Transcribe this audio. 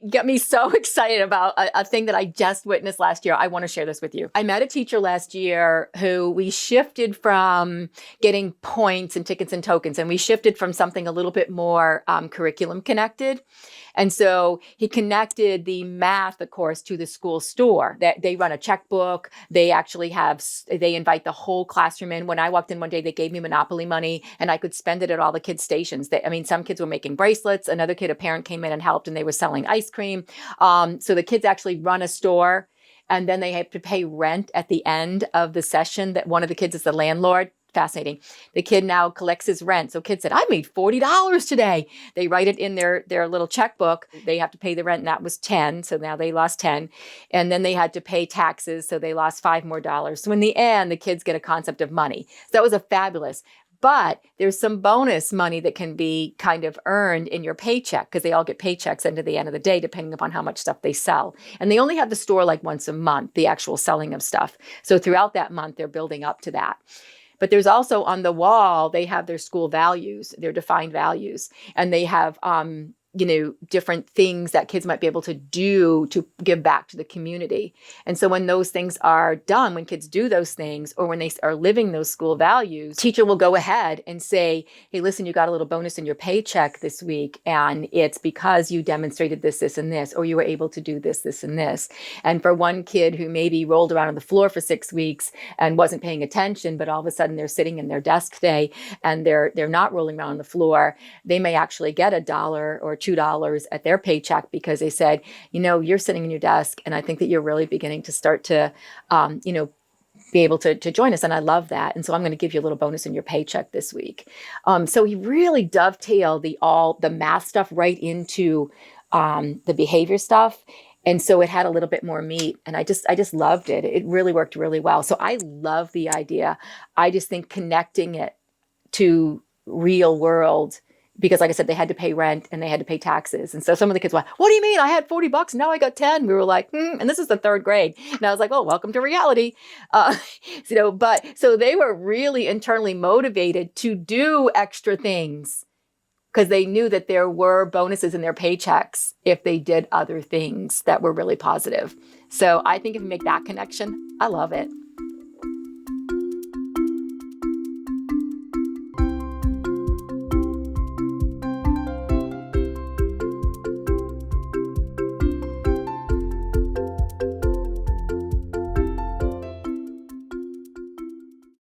Get me so excited about a thing that I just witnessed last year. I want to share this with you. I met a teacher last year who we shifted from getting points and tickets and tokens, and we shifted from something a little bit more curriculum connected. And so he connected the math, of course, to the school store. That they run a checkbook. They actually they invite the whole classroom in. When I walked in one day, they gave me Monopoly money and I could spend it at all the kids' stations. Some kids were making bracelets. Another kid, a parent came in and helped, and they were selling ice cream. So the kids actually run a store, and then they have to pay rent at the end of the session. That one of the kids is the landlord. Fascinating. The kid now collects his rent. So kid said, I made $40 today. They write it in their little checkbook. They have to pay the rent, and that was 10. So now they lost 10. And then they had to pay taxes. So they lost $5 more. So in the end, the kids get a concept of money. So that was a fabulous. But there's some bonus money that can be kind of earned in your paycheck, because they all get paychecks into the end of the day, depending upon how much stuff they sell. And they only have the store like once a month, the actual selling of stuff. So throughout that month, they're building up to that. But there's also on the wall, they have their school values, their defined values, and they have, different things that kids might be able to do to give back to the community. And so when those things are done, when kids do those things, or when they are living those school values, teacher will go ahead and say, hey, listen, you got a little bonus in your paycheck this week, and it's because you demonstrated this, this, and this, or you were able to do this, this, and this. And for one kid who maybe rolled around on the floor for 6 weeks and wasn't paying attention, but all of a sudden they're sitting in their desk today and they're not rolling around on the floor, they may actually get $1 or $2 at their paycheck because they said, you're sitting in your desk, and I think that you're really beginning to start to, be able to join us. And I love that. And so I'm going to give you a little bonus in your paycheck this week. So he really dovetailed the math stuff right into the behavior stuff. And so it had a little bit more meat, and I just loved it. It really worked really well. So I love the idea. I just think connecting it to real world, because like I said, they had to pay rent and they had to pay taxes. And so some of the kids went, what do you mean? I had $40 and now I got 10. We were like, and this is the 3rd grade. And I was like, oh, welcome to reality. But so they were really internally motivated to do extra things because they knew that there were bonuses in their paychecks if they did other things that were really positive. So I think if you make that connection, I love it.